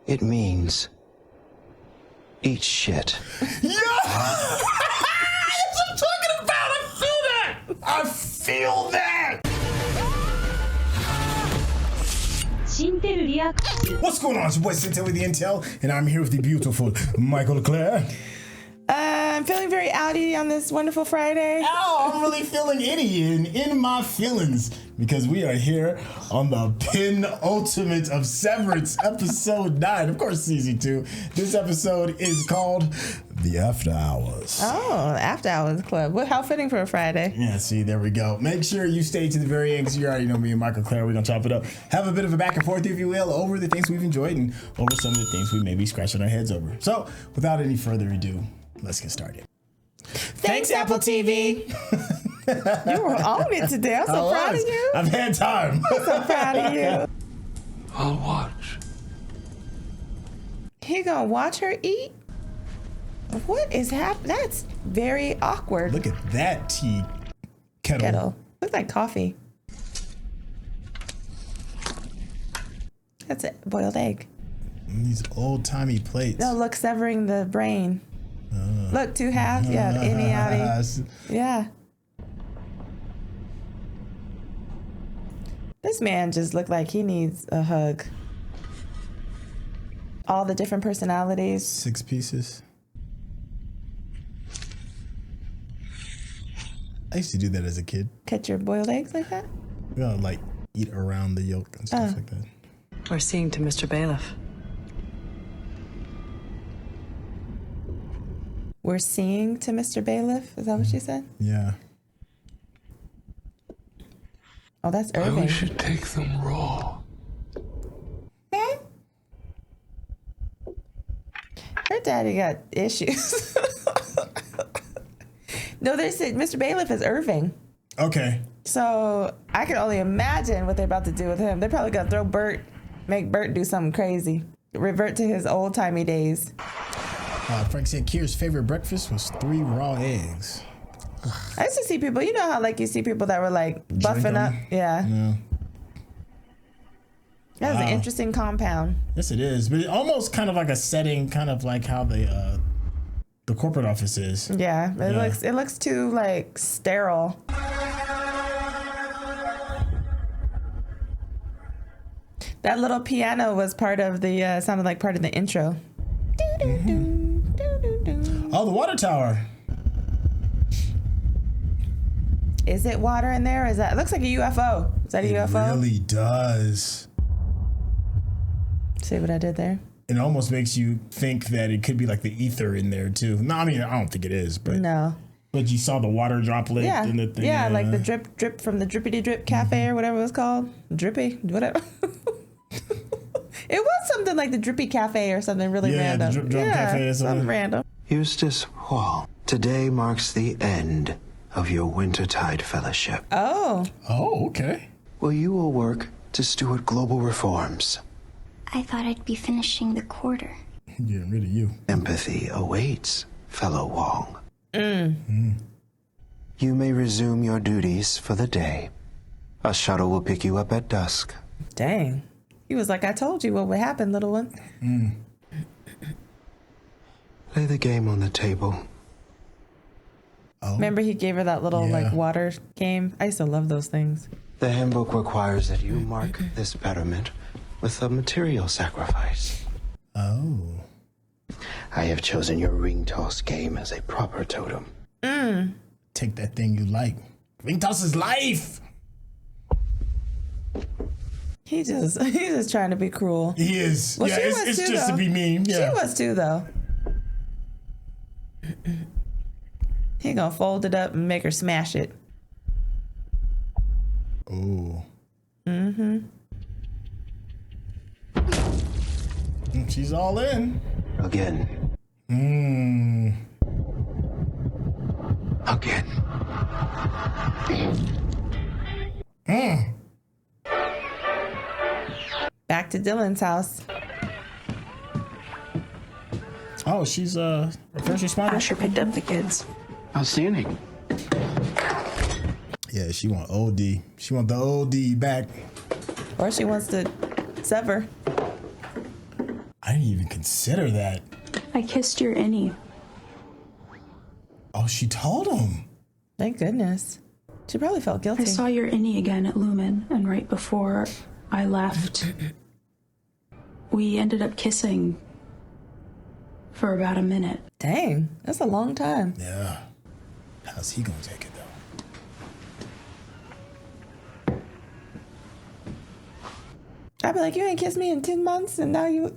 It means eat shit. Yeah! That's what I'm talking about! I feel that! I feel that! What's going on? It's your boy Syntell with the Intel, and I'm here with the beautiful Mikel-Claire. I'm feeling very outy on this wonderful Friday. Oh, I'm really feeling Innie and in my feelings because we are here on the penultimate of Severance, episode 9, of course, season 2. This episode is called The After Hours. Oh, After Hours Club. How fitting for a Friday. Yeah, see, there we go. Make sure you stay to the very end because you already know me and Mikel-Claire. We're going to chop it up. Have a bit of a back and forth, if you will, over the things we've enjoyed and over some of the things we may be scratching our heads over. So, without any further ado, let's get started. Thanks Apple TV. You were on it today. I'm so proud of you. I've had time. I'm so proud of you. I'll watch. He gonna watch her eat? What is happening? That's very awkward. Look at that tea kettle. Looks like coffee. That's a boiled egg. These old-timey plates. No, look, severing the brain. Look, 2 halves. Yeah, Innie outie. Yeah. This man just looked like he needs a hug. All the different personalities. 6 pieces. I used to do that as a kid. Cut your boiled eggs like that? You know, like eat around the yolk and stuff like that. We're seeing to Mr. Bailiff. We're seeing to Mr. Bailiff? Is that what you said? Yeah. Oh, that's Irving. We should take them raw. Her daddy got issues. No, they said Mr. Bailiff is Irving. Okay. So I can only imagine what they're about to do with him. They're probably gonna throw Burt, make Burt do something crazy. Revert to his old-timey days. Frank said Kier's favorite breakfast was 3 raw eggs. I used to see people, you know how like you see people that were like buffing up? Yeah. That was an interesting compound. Yes, it is. But it almost kind of like a setting, kind of like how the corporate office is. Yeah, it looks too like sterile. That little piano was part of the sounded like part of the intro. Oh, the water tower. Is it water in there? Is that? It looks like a UFO. Is that a UFO? It really does. See what I did there? It almost makes you think that it could be like the ether in there too. No, I mean I don't think it is, but no. But you saw the water droplet in the thing. Yeah, like the drip from the Drippity Drip Cafe or whatever it was called. Drippy, whatever. It was something like the Drippy Cafe or something really random. The Drip Cafe or something random. Eustace Hall, today marks the end of your Wintertide Fellowship. Oh. Oh, okay. Well, you will work to steward global reforms. I thought I'd be finishing the quarter. Getting rid of you. Empathy awaits, fellow Wong. You may resume your duties for the day. A shuttle will pick you up at dusk. Dang. He was like, I told you what would happen, little one. Lay the game on the table. Oh. Remember he gave her that little like water game? I used to love those things. The handbook requires that you mark this betterment with a material sacrifice. Oh. I have chosen your ring toss game as a proper totem. Take that thing you like. Ring toss is life. He's just trying to be cruel. He is. Well, yeah, it's too, just though. to be mean. Yeah. She was too, though. He gonna fold it up and make her smash it. Oh. She's all in. Again. Again. Back to Dylan's house. Oh, she's a first responder? Asher picked up the kids. Outstanding. Yeah, she want OD. She want the OD back. Or she wants to sever. I I didn't even consider that. I kissed your Innie. Oh, she told him. Thank goodness. She probably felt guilty. I saw your Innie again at Lumon, and right before I left, we ended up kissing for about a minute. Dang, that's a long time. Yeah. How's he gonna take it though? I'd be like, you ain't kissed me in 10 months, and now you.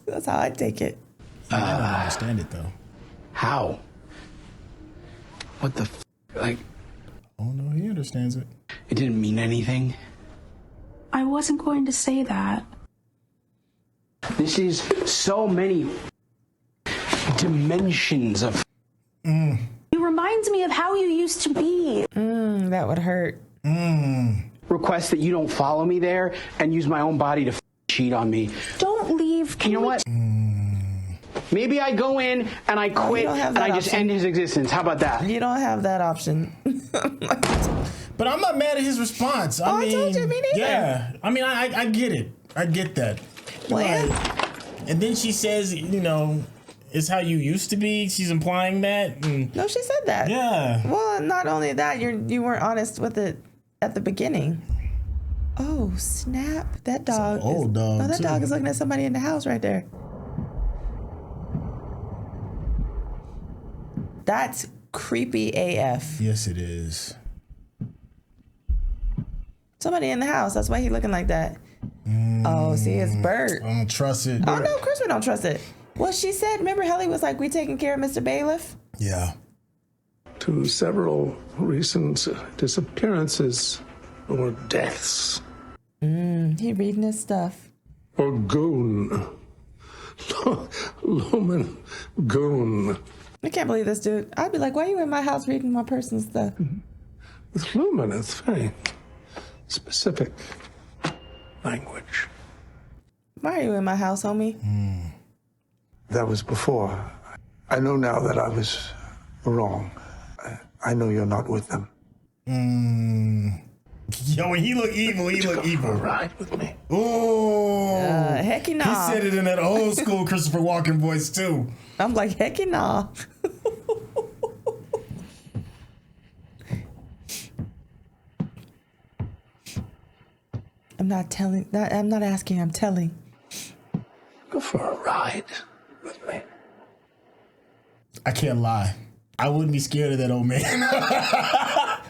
That's how I take it. I don't understand it though. How? What the like? Oh no, he understands it. It didn't mean anything. I wasn't going to say that. This is so many dimensions of. It reminds me of how you used to be. That would hurt. Request that you don't follow me there and use my own body to cheat on me. Don't leave. You know what? Maybe I go in and I quit and I just end his existence. How about that? You don't have that option. But I'm not mad at his response. I mean, I told you, me neither. Yeah. I mean, I get it. I get that. Well, And then she says, you know, it's how you used to be. She's implying that. And no, she said that. yeah. Well, not only that, you weren't honest with it at the beginning. Oh, snap. That dog. old dog, No, that too. dog is looking at somebody in the house right there. That's creepy AF. Yes, it is. Somebody in the house. That's why he looking like that. Oh, see, it's Burt. I don't trust it. Oh, no, of course we don't trust it. Well, she said, remember Helly was like, we taking care of Mr. Bailiff? Yeah. To several recent disappearances or deaths. He reading his stuff. Or goon. Lumon goon. I can't believe this dude. I'd be like, why are you in my house reading my person's stuff? With Lumon, it's very specific language. Why are you in my house, homie? That was before. I know now that I was wrong. I know you're not with them. Yo, when he look evil, he look evil. Ride with me. Oh. Hecky nah. He said it in that old school Christopher Walken voice too. I'm like, hecky nah. I'm not asking, I'm telling. Go for a ride with me. I can't lie. I wouldn't be scared of that old man.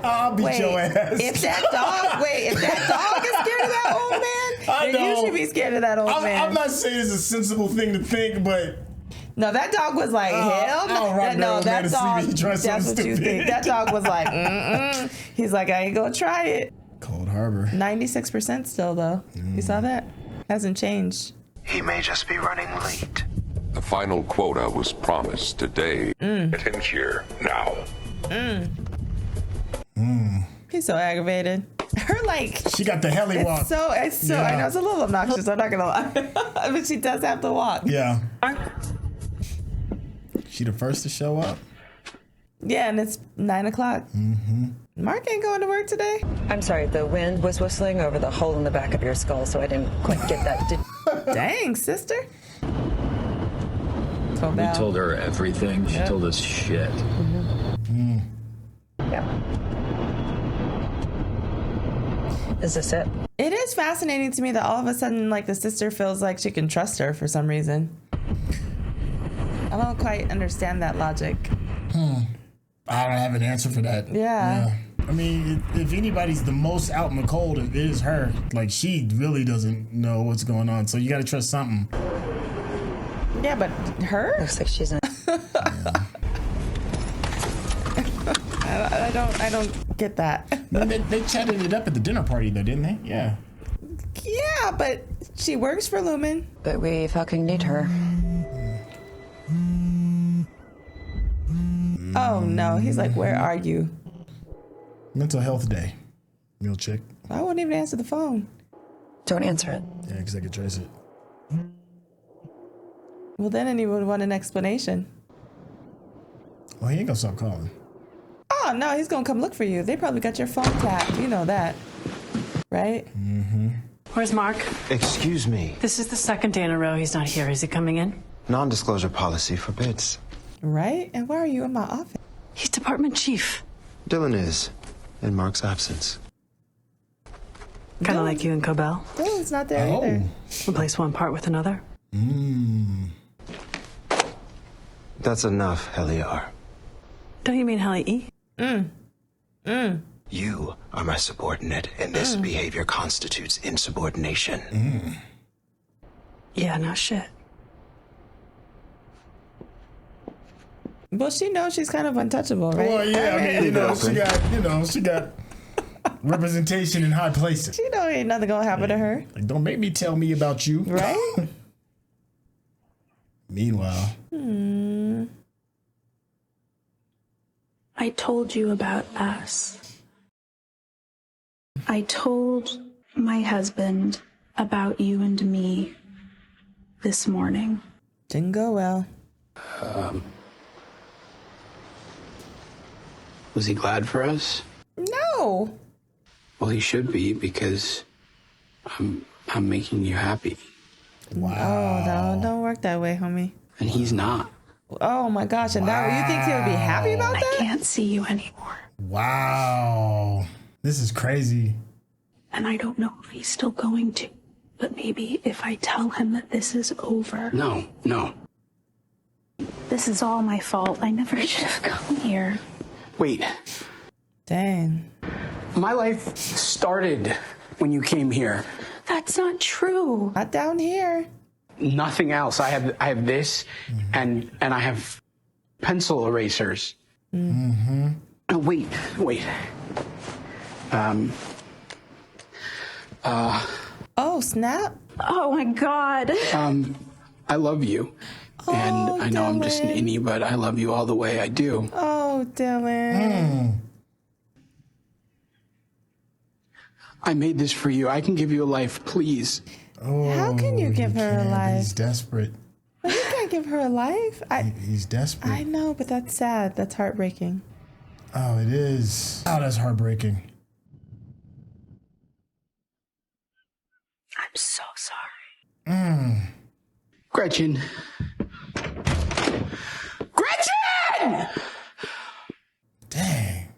I'll beat your ass. If that dog is scared of that old man, then you should be scared of that old man. I'm not saying it's a sensible thing to think, but no, that dog was like, hell no. That dog, that's what you think. That dog was like, He's like, I ain't gonna try it. Cold Harbor. 96% still, though. You saw that? Hasn't changed. He may just be running late. The final quota was promised today. Get him here now. He's so aggravated. Her like she got the heli walk. It's so Yeah. I know it's a little obnoxious. I'm not gonna lie, but she does have to walk. Yeah. She the first to show up. Yeah, and it's 9 o'clock. Mark ain't going to work today. I'm sorry, the wind was whistling over the hole in the back of your skull, so I didn't quite get that. Dang, sister. We told her everything. She told us shit. Yeah. Is this it? It is fascinating to me that all of a sudden, like, the sister feels like she can trust her for some reason. I don't quite understand that logic. I don't have an answer for that. Yeah. I mean, if anybody's the most out in the cold, it is her. Like, she really doesn't know what's going on, so you got to trust something. Yeah, but her? Looks like she's in. I don't get that. They chatted it up at the dinner party, though, didn't they? Yeah. Yeah, but she works for Lumon. But we fucking need her. Oh no, he's like, where are you? Mental health day. Meal check. I won't even answer the phone. Don't answer it. Yeah, because I could trace it. Well, then he would want an explanation. Well, he ain't gonna stop calling. Oh no, he's gonna come look for you. They probably got your phone tapped. You know that, right? Where's Mark? Excuse me. This is the second day in a row he's not here. Is he coming in? Non-disclosure policy forbids. Right? And why are you in my office? He's department chief. Dylan is, in Mark's absence. Kind of like you and Cobel. Dylan's not there either. Replace one part with another. That's enough, Heliar. Don't you mean Heli-E? You are my subordinate, and this behavior constitutes insubordination. Yeah, no shit. Well, she knows she's kind of untouchable, right? Well, yeah, I mean, she got representation in high places. She know ain't nothing gonna happen to her. Like, don't make me tell me about you. Right? Meanwhile. I told you about us. I told my husband about you and me this morning. Didn't go well. Was he glad for us? No. Well, he should be, because I'm making you happy. Wow. Oh, no, don't work that way, homie. And he's not. Oh my gosh, and now you think he'll be happy about that? I can't see you anymore. Wow. This is crazy. And I don't know if he's still going to. But maybe if I tell him that this is over. No. This is all my fault. I never should have come here. Wait. Dang. My life started when you came here. That's not true. Not down here. Nothing else. I have this, and I have pencil erasers. Oh, wait. Oh, snap. Oh my God. I love you. And I know I'm just an Dylan. innie, but I love you all the way I do. Oh, Dylan. I made this for you. I can give you a life, please. How can you give her a life? He's desperate. Well, you can't give her a life. He's desperate. I know, but that's sad. That's heartbreaking. Oh, it is. Oh, that's heartbreaking. I'm so sorry. Gretchen! Dang.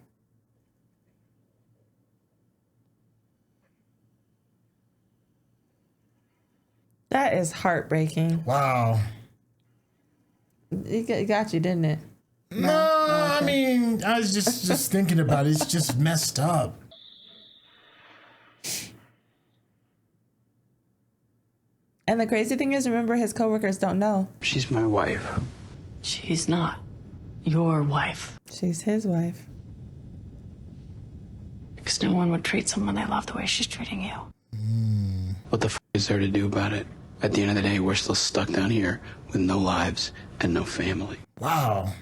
That is heartbreaking. Wow. It got you, didn't it? No, I mean, I was just thinking about it. It's just messed up. And the crazy thing is, remember, his coworkers don't know. She's my wife. She's not your wife. She's his wife. Because no one would treat someone they love the way she's treating you. What the f is there to do about it? At the end of the day, we're still stuck down here with no lives and no family. Wow.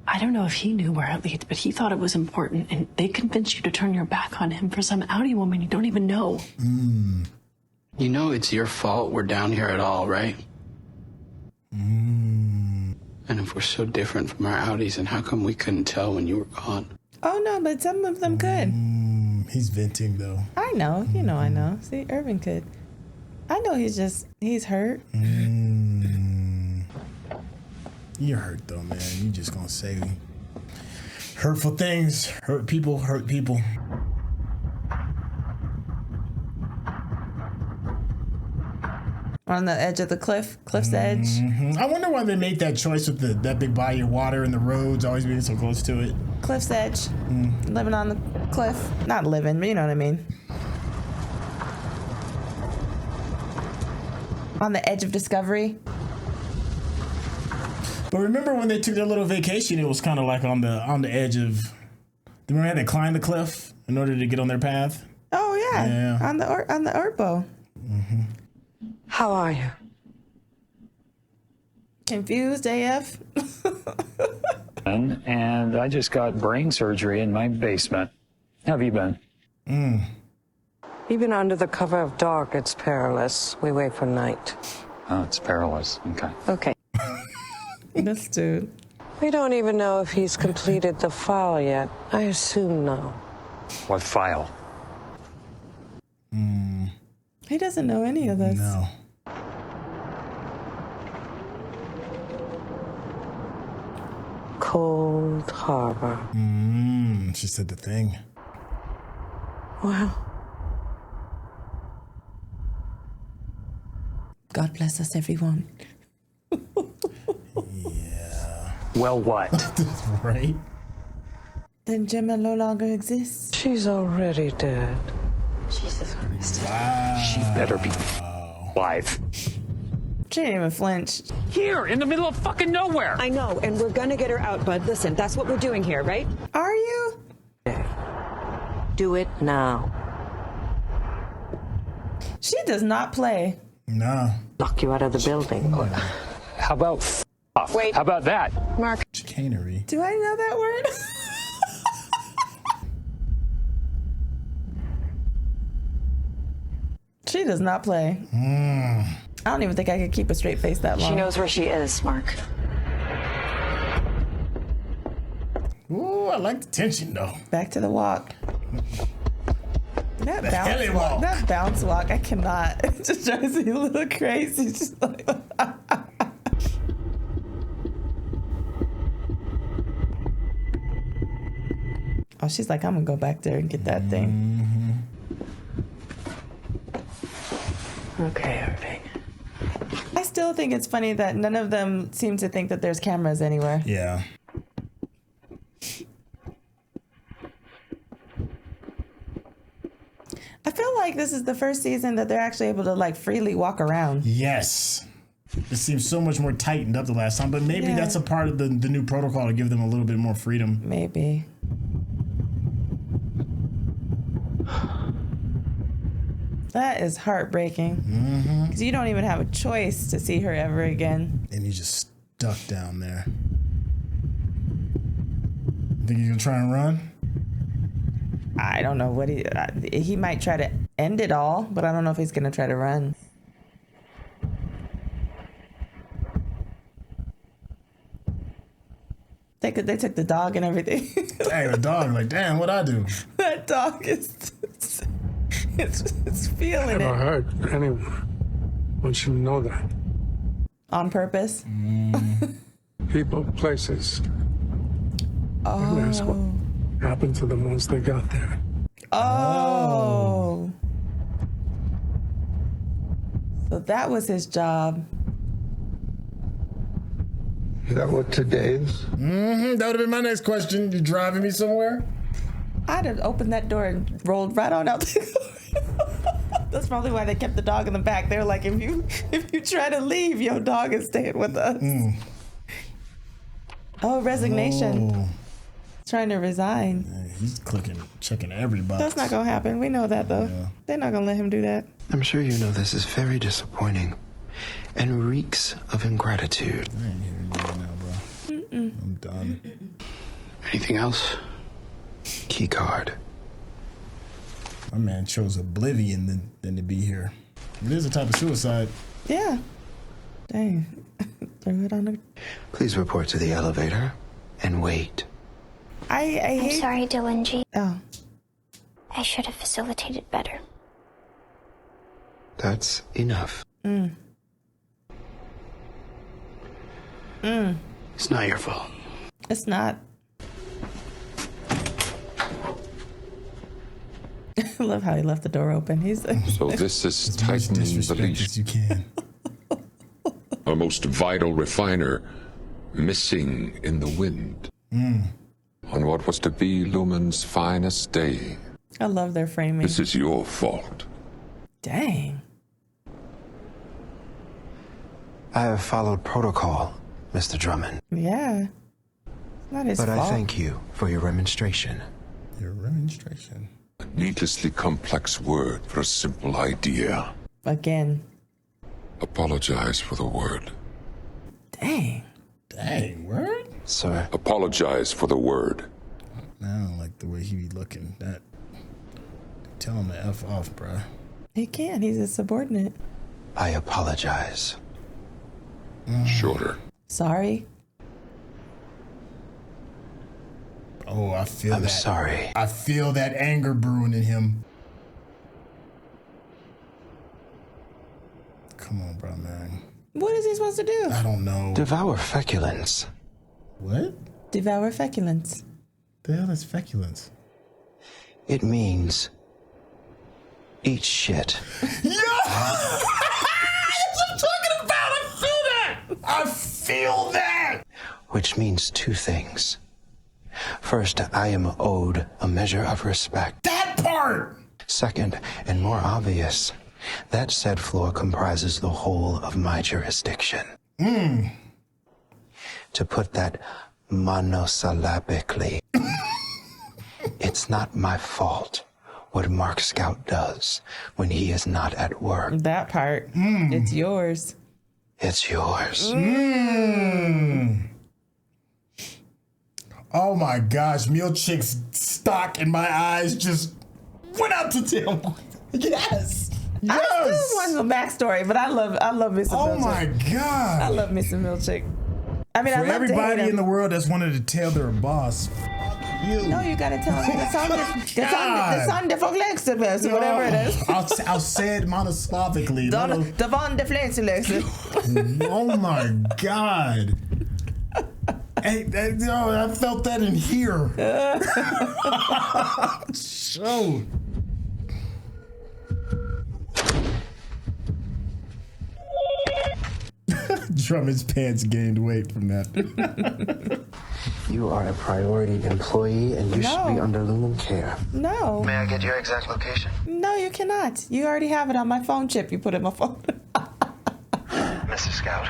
I don't know if he knew where it leads, but he thought it was important, and they convinced you to turn your back on him for some outie woman you don't even know. You know it's your fault we're down here at all, right? And if we're so different from our outies, then how come we couldn't tell when you were gone? Oh, no, but some of them could. He's venting, though. I know. You know I know. See, Irving could. I know he's hurt. You're hurt, though, man. You just gonna say hurtful things. Hurt people, hurt people. On the edge of the cliff's edge. I wonder why they made that choice with that big body of water and the roads always being so close to it. Cliff's edge. Living on the cliff. Not living, but you know what I mean. On the edge of discovery. But remember when they took their little vacation, it was kind of like on the edge of... Remember how they climbed the cliff in order to get on their path? Oh, yeah. On the Orpo. How are you? Confused AF. And I just got brain surgery in my basement. How have you been? Even under the cover of dark, it's perilous. We wait for night. Oh, it's perilous. Okay. This dude. We don't even know if he's completed the file yet. I assume no. What file? He doesn't know any of this. No. Cold Harbor. She said the thing. Wow. God bless us, everyone. Yeah. Well, what? Right? Then Gemma no longer exists. She's already dead. Jesus Christ. Wow. She better be alive. She didn't even flinch. Here, in the middle of fucking nowhere. I know, and we're gonna get her out, bud. Listen, that's what we're doing here, right? Are you? Do it now. She does not play. No. Lock you out of the building. How about off? Wait. How about that? Mark. Chicanery. Do I know that word? She does not play. I don't even think I could keep a straight face that long. She knows where she is, Mark. Ooh, I like the tension though. Back to the walk. That heli bounce walk. walk. That bounce walk. I cannot. It just drives me a little crazy. Just like oh, she's like, I'm gonna go back there and get that thing. Okay, Irving. I still think it's funny that none of them seem to think that there's cameras anywhere. Yeah. I feel like this is the first season that they're actually able to like freely walk around. Yes. It seems so much more tightened up the last time, but maybe Yeah. that's a part of the new protocol to give them a little bit more freedom. Maybe. That is heartbreaking. Because you don't even have a choice to see her ever again. And he's just stuck down there. Think he's gonna try and run? I don't know what he might try to end it all, but I don't know if he's gonna try to run. They took the dog and everything. Dang, the dog, like, damn, what'd I do? That dog is it's feeling Never it hurt anyone. Want you to know that. on purpose. People, places. And that's what happened to them once they got there. Oh. So that was his job. Is that what today is? That would have been my next question. You driving me somewhere? I'd have opened that door and rolled right on out the door. That's probably why they kept the dog in the back. They're like, if you try to leave, your dog is staying with us. Oh, resignation. Oh. Trying to resign. Yeah, he's checking every box. That's not gonna happen. We know that though. Yeah. They're not gonna let him do that. I'm sure you know this is very disappointing and reeks of ingratitude. I ain't hearing you right now, bro. I'm done. Anything else? Key card. My man chose oblivion than to be here. It is a type of suicide. Yeah. Dang. Threw it on the. Please report to the elevator and wait. I I'm hate. sorry, Dylan G. Oh. I should have facilitated better. That's enough. It's not your fault. It's not. I love how he left the door open. He's like, So this is As much tightening the disrespect leash. as you can. A most vital refiner missing in the wind. On what was to be Lumon's finest day. I love their framing. This is your fault. Dang. I have followed protocol, Mr. Drummond, Yeah. It's not his but fault. I thank you for your remonstration. Your remonstration. A needlessly complex word for a simple idea. Again. Apologize for the word. Dang. Dang, word? Sir, Apologize for the word. I don't like the way he be looking. That. Tell him to F off, bruh. He can't. He's a subordinate. I apologize. Shorter. Sorry. Oh, I feel I'm that. sorry. I feel that anger brewing in him. Come on, bro, man. What is he supposed to do? I don't know. Devour feculence. What? Devour feculence. The hell is feculence? It means eat shit. Yeah! That's what I'm talking about! I feel that! I feel that! Which means two things. First, I am owed a measure of respect. That part! Second, and more obvious, that said floor comprises the whole of my jurisdiction. To put that monosyllabically, it's not my fault what Mark Scout does when he is not at work. That part. It's yours. It's yours. Oh my gosh, Milchick's stock in my eyes just went out to Tim. Yes. I still want some backstory, but I love me some Milchick. Oh my God. I love me some Milchick. I mean, For I love everybody to hate in the world that's wanted to tell their boss, you. No, you gotta tell me the son de Flexibus, whatever it is. I'll say it monoslavically. Devon de Flexibus. Oh my God. Hey, I felt that in here. So. Drummond's pants gained weight from that. You are a priority employee and you should be under Lumon care. No. May I get your exact location? No, you cannot. You already have it on my phone chip you put in my phone. Mr. Scout.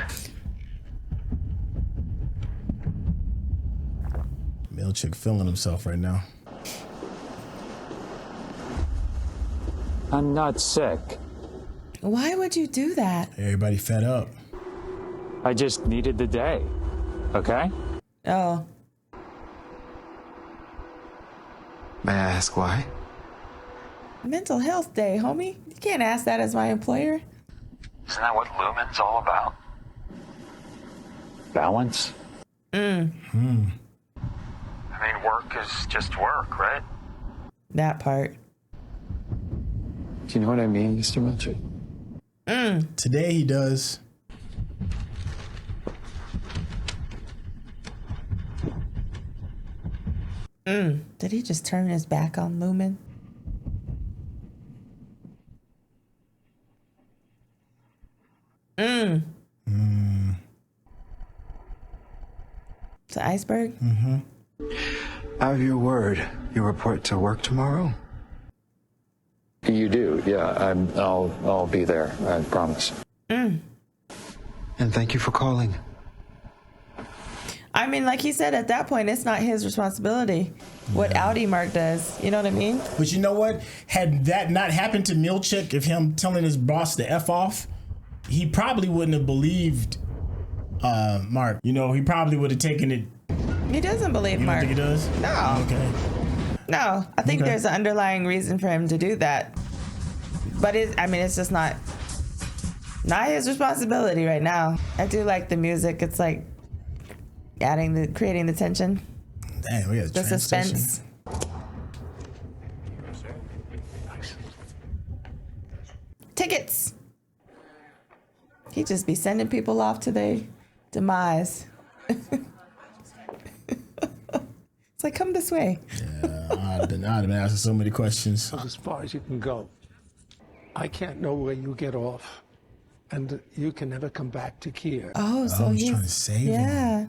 Milchick feeling himself right now. I'm not sick. Why would you do that? Everybody fed up. I just needed the day. Okay? Oh. May I ask why? Mental health day, homie. You can't ask that as my employer. Isn't that what Lumon's all about? Balance? I mean, work is just work, right? That part. Do you know what I mean, Mr. Milchick? Today he does. Did he just turn his back on Lumon? It's an iceberg? I have your word. You report to work tomorrow? You do, yeah. I'll be there. I promise. And thank you for calling. I mean, like he said, at that point, it's not his responsibility what Audi Mark does. You know what I mean? But you know what? Had that not happened to Milchick, if him telling his boss to F off, he probably wouldn't have believed Mark. You know, he probably would have taken it. He doesn't believe You Mark. don't think he does? No. Okay. No, I think Okay. there's an underlying reason for him to do that. But it's just not his responsibility right now. I do like the music. It's like creating the tension. Damn, we got The suspense. Tickets. He'd just be sending people off to their demise. It's like, come this way. Yeah, I'd have been asking so many questions. As far as you can go. I can't know where you get off, and you can never come back to Kier. Oh, so he's trying to save him. Yeah.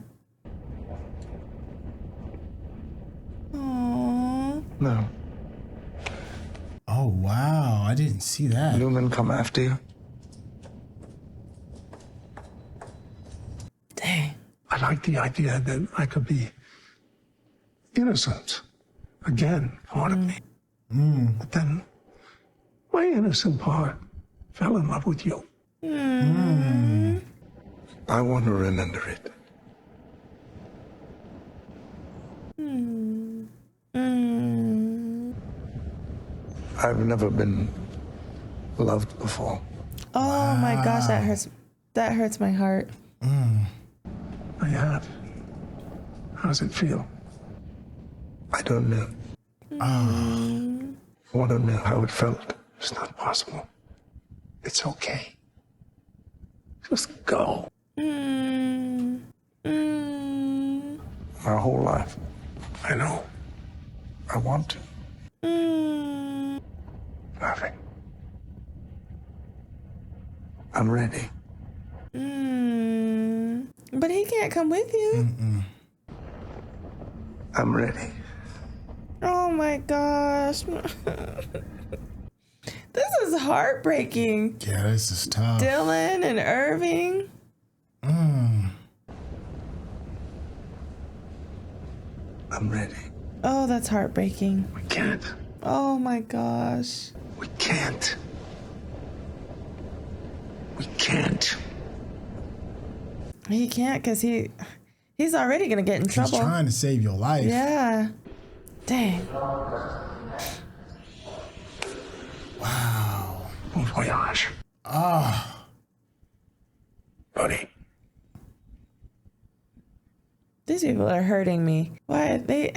Aww. No. Oh, wow. I didn't see that. Lumon come after you? Dang. I like the idea that I could be innocent again, part of me. But then my innocent part fell in love with you. I want to remember it. I've never been loved before. Oh my gosh, that hurts. That hurts my heart. I have. How does it feel? I don't know. I want to know how it felt. It's not possible. It's okay. Just go. Mm. My whole life. I know. I want to. Nothing. I'm ready. But he can't come with you. I'm ready. Oh my gosh. This is heartbreaking. Yeah, this is tough. Dylan and Irving. I'm ready. Oh, that's heartbreaking. We can't. Oh my gosh. We can't. We can't. He can't because he's already gonna get in trouble. He's trying to save your life. Yeah. Dang. Wow. Bon voyage. Buddy. These people are hurting me. Why are they?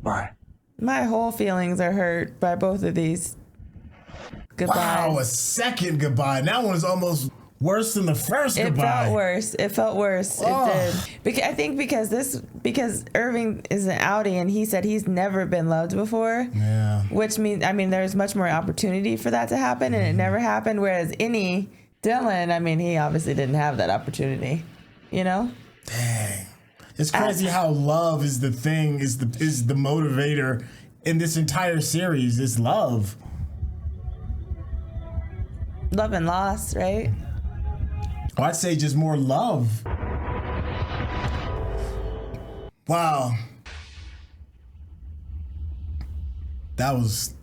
Bye. My whole feelings are hurt by both of these goodbyes. Wow, a second goodbye. That one is almost worse than the first goodbye. It felt worse. It felt worse. It did. I think because Irving is an outie and he said he's never been loved before. Yeah. Which means, there's much more opportunity for that to happen, and it never happened. Whereas Innie, Dylan, he obviously didn't have that opportunity. You know? Dang. It's crazy how love is the thing, is the motivator in this entire series. Is love. Love and loss, right? Oh, I'd say just more love. Wow. That was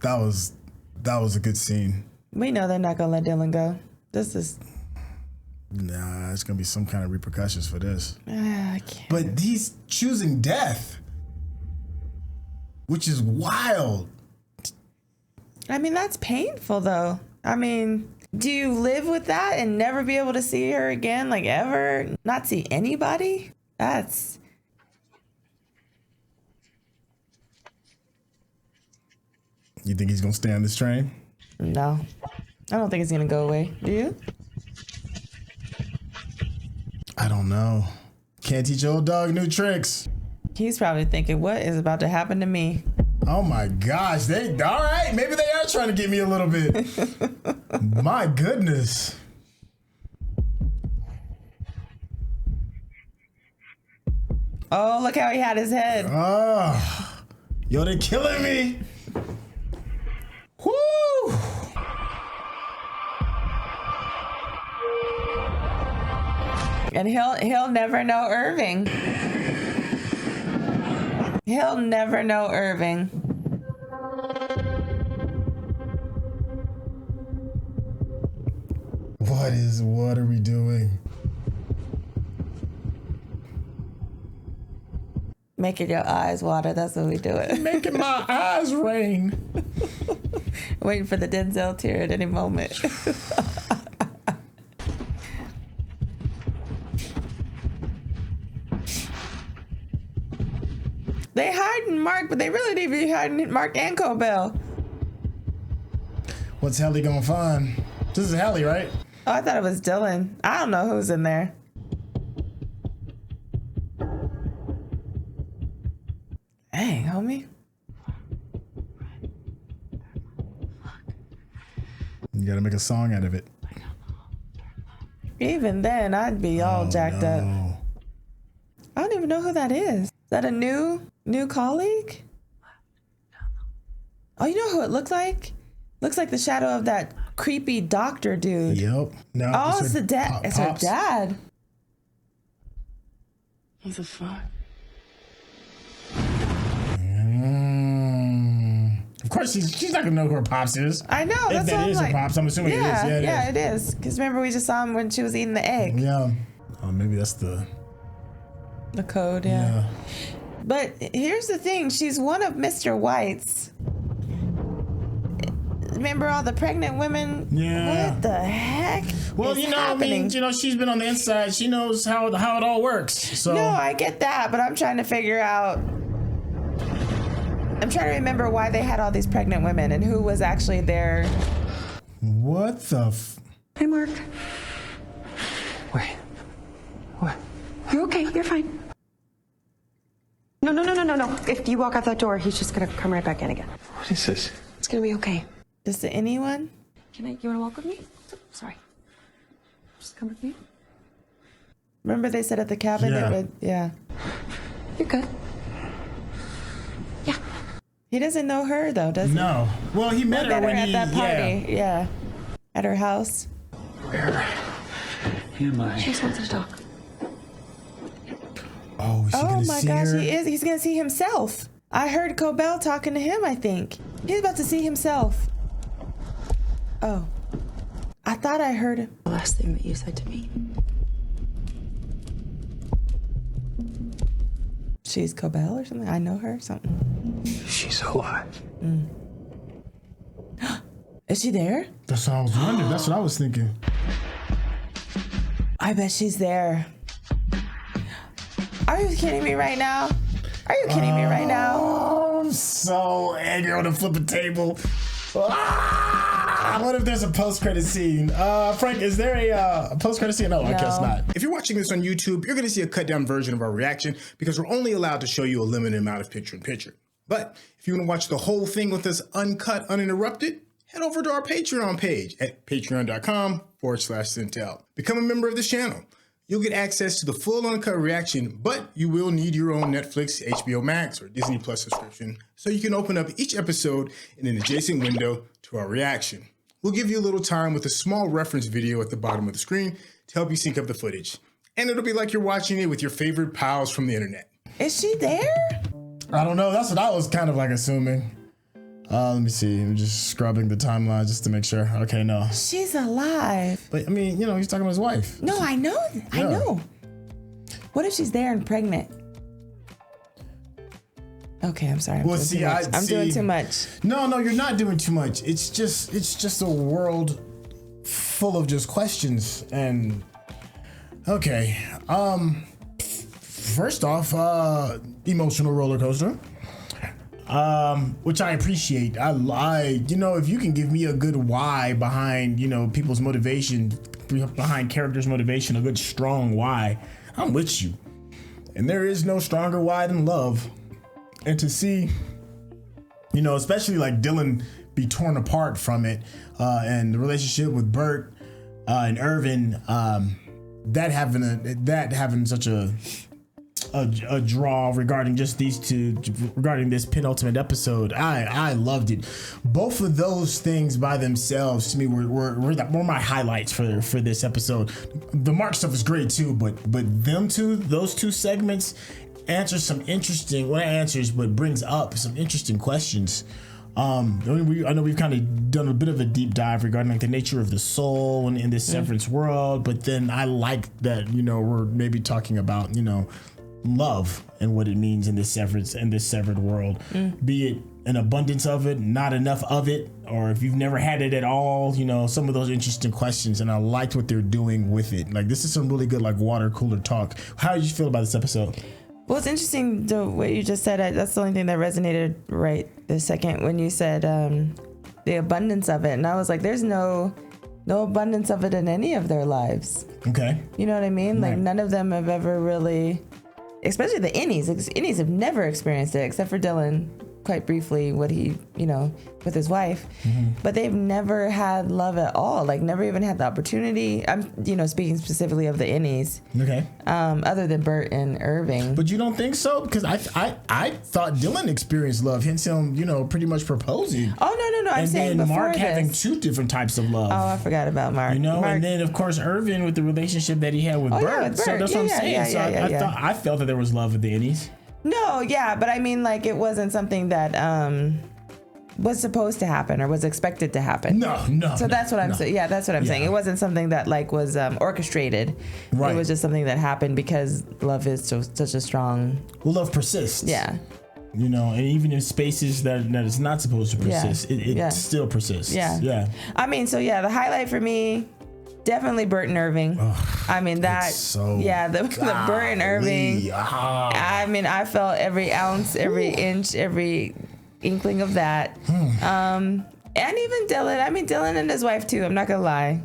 a good scene. We know they're not gonna let Dylan go. Nah, it's gonna be some kind of repercussions for this. I can't. But he's choosing death, which is wild. That's painful though. Do you live with that and never be able to see her again, like ever? Not see anybody? That's... You think he's gonna stay on this train? No. I don't think it's gonna go away. Do you? I don't know. Can't teach old dog new tricks. He's probably thinking, what is about to happen to me? Oh my gosh, all right, maybe they are trying to get me a little bit. My goodness. Oh, look how he had his head. Oh, yo, they're killing me. Woo! And he'll never know Irving. He'll never know Irving. What are we doing? Making your eyes water, that's what we do it. Making my eyes rain. Waiting for the Denzel tear at any moment. They hiding Mark, but they really need to be hiding Mark and Cobel. What's Helly gonna find? This is Helly, right? Oh, I thought it was Dylan. I don't know who's in there. Dang, homie. You gotta make a song out of it. Even then, I'd be all jacked up. I don't even know who that is. Is that a new colleague? Oh, you know who it looked like? Looks like the shadow of that creepy doctor dude. Yep. No. Oh, it's the dad. It's her dad. What the fuck? Of course, she's not gonna know who her pops is. I know. If That's that what is I'm her like. pops, I'm assuming it is. Yeah, it is. Because remember, we just saw him when she was eating the egg. Yeah. Oh, maybe that's the code. Yeah. But here's the thing: she's one of Mr. White's. Remember all the pregnant women? Yeah. What the heck? Well, is you know, happening? she's been on the inside. She knows how it all works. So No, I get that, but I'm trying to figure out. I'm trying to remember why they had all these pregnant women and who was actually there. What the? Hi, Mark. Wait. What? You're okay. You're fine. No. If you walk out that door, he's just gonna come right back in again. What is this? It's gonna be okay. Just the Innie one? You wanna walk with me? Sorry. Just come with me. Remember they said at the cabin Yeah. it would, yeah. You're good. Yeah. He doesn't know her though, does he? No. Well, he met her when at he that party. Yeah. At her house. Where am I? She just wanted to talk. Oh, is he Oh gonna my see gosh, her? he is. He's gonna see himself. I heard Cobel talking to him, I think. He's about to see himself. Oh. I thought I heard him. The last thing that you said to me. She's Cobel or something? I know her or something. She's alive. Is she there? That's what I was wondering. That's what I was thinking. I bet she's there. Are you kidding me right now? Are you kidding me right now? Oh, I'm so angry. I want to flip a table. What if there's a post-credit scene? Frank, is there a post-credit scene? No, I guess not. If you're watching this on YouTube, you're going to see a cut-down version of our reaction because we're only allowed to show you a limited amount of picture-in-picture. But if you want to watch the whole thing with us uncut, uninterrupted, head over to our Patreon page at patreon.com/Syntell. Become a member of this channel. You'll get access to the full uncut reaction, but you will need your own Netflix, HBO Max, or Disney Plus subscription so you can open up each episode in an adjacent window to our reaction. We'll give you a little time with a small reference video at the bottom of the screen to help you sync up the footage. And it'll be like you're watching it with your favorite pals from the internet. Is she there? I don't know. That's what I was kind of like assuming. Let me see. I'm just scrubbing the timeline just to make sure. Okay, no. She's alive. But I mean, he's talking about his wife. No, I know. I know. What if she's there and pregnant? Okay, I'm sorry. I'm doing too much. No, you're not doing too much. It's just a world full of just questions and okay. First off, emotional roller coaster. Which I appreciate. I if you can give me a good why behind, people's motivation, behind characters' motivation, a good strong why, I'm with you. And there is no stronger why than love. And to see, especially like Dylan be torn apart from it, and the relationship with Burt and Irving, that having such a draw regarding just these two, regarding this penultimate episode, I loved it. Both of those things by themselves to me were my highlights for this episode. The Mark stuff is great too, but those two segments answer some interesting, brings up some interesting questions. I know we've kind of done a bit of a deep dive regarding like the nature of the soul in this Severance world, but then I like that we're maybe talking about love and what it means in this severed world, be it an abundance of it, not enough of it, or if you've never had it at all, some of those interesting questions, and I liked what they're doing with it. Like, this is some really good like water cooler talk. How did you feel about this episode? Well, it's interesting what you just said. That's the only thing that resonated right this second when you said the abundance of it, and I was like, there's no abundance of it in any of their lives. Okay. You know what I mean? Right. Like, none of them have ever really, especially the Innies. Innies have never experienced it, except for Dylan, quite briefly, what he, with his wife. But they've never had love at all. Like, never even had the opportunity. I'm, speaking specifically of the Innies. Okay. Other than Burt and Irving. But you don't think so? Because I thought Dylan experienced love. Hence him, pretty much proposing. Oh, no. I'm saying then before Mark this. having two different types of love. Oh, I forgot about Mark. Mark. And then of course Irving with the relationship that he had with Burt. Yeah, with Burt. So that's what I'm saying. I felt that there was love with the Innies. No, yeah, but I mean, like, it wasn't something that was supposed to happen or was expected to happen. No. So that's what I'm saying. Yeah, that's what I'm saying. It wasn't something that like was orchestrated. Right. It was just something that happened because love is such a strong. Well, love persists. Yeah. And even in spaces that it's not supposed to persist, it still persists. Yeah. Yeah. I mean, so yeah, the highlight for me, definitely Burt and Irving. I mean, the Burt and Irving. I mean, I felt every ounce, every inch, every inkling of that. And even Dylan. I mean, Dylan and his wife too. I'm not gonna lie.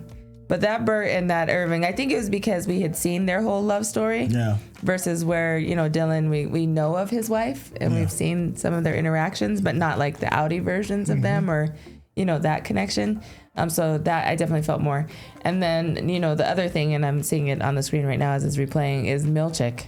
But that Burt and that Irving, I think it was because we had seen their whole love story. Yeah. Versus where, Dylan, we know of his wife and we've seen some of their interactions, but not like the Audi versions of them or, that connection. So that I definitely felt more. And then, the other thing, and I'm seeing it on the screen right now as it's replaying, is Milchick.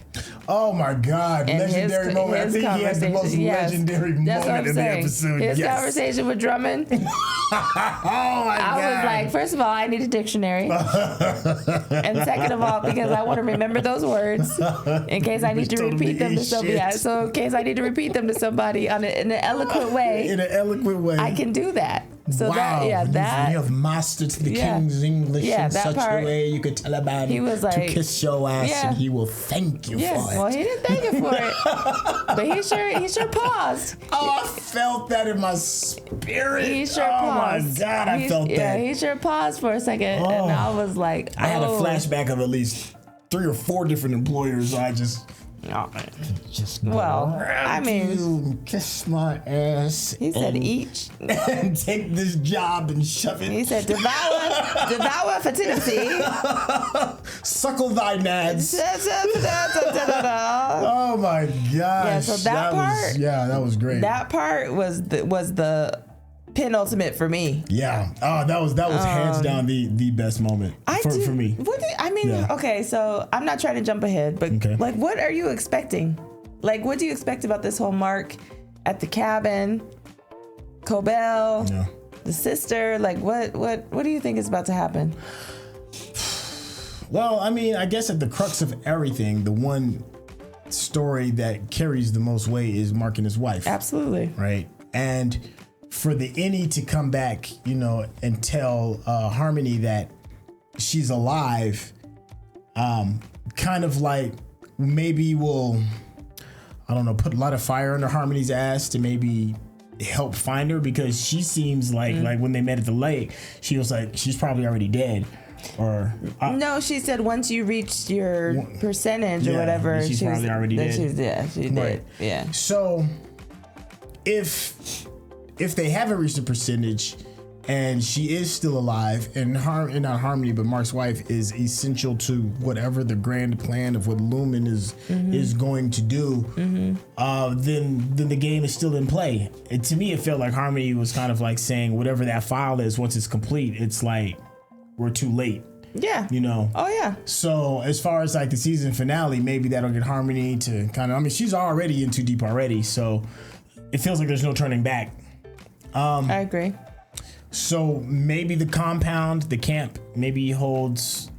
Oh my God. And legendary moment. I think he has the most legendary moment in the episode. His conversation with Drummond. Oh my God. I was like, first of all, I need a dictionary. And second of all, because I want to remember those words in case I need to repeat them to somebody. So in case I need to repeat them to somebody in an eloquent way. In an eloquent way. I can do that. So wow. You have mastered the King's English in such a way you could tell a man to kiss your ass and he will thank you for it. Well, he didn't thank you for it, but he sure paused. Oh, I felt that in my spirit. He sure paused. Oh my God, I felt that. Yeah, he sure paused for a second, and I was like, I had a flashback of at least 3 or 4 different employers. So I just. You kiss my ass. He said each and take this job and shove it. He said devour fertility. Suckle thy nads. Oh my gosh. Yeah, so that part. That was great. That part was the penultimate for me. Yeah. Oh, that was hands down the best moment for me. Okay, so I'm not trying to jump ahead, but like, what are you expecting? Like, what do you expect about this whole Mark at the cabin, Cobel, the sister? Like, what do you think is about to happen? Well, I guess at the crux of everything, the one story that carries the most weight is Mark and his wife. Absolutely. Right. And for the Innie to come back, and tell Harmony that she's alive, kind of like maybe will, I don't know, put a lot of fire under Harmony's ass to maybe help find her, because she seems like when they met at the lake, she was like, she's probably already dead. Or no, she said once you reached your percentage or whatever, she's probably already dead. She did. Yeah. So if they haven't reached a percentage and she is still alive, and not Harmony, but Mark's wife is essential to whatever the grand plan of what Lumon is going to do, then the game is still in play. And to me, it felt like Harmony was kind of like saying whatever that file is, once it's complete, it's like we're too late. Yeah. Oh yeah. So as far as like the season finale, maybe that'll get Harmony to kind of, she's already in too deep already, so it feels like there's no turning back. I agree. So maybe the compound, the camp, maybe that's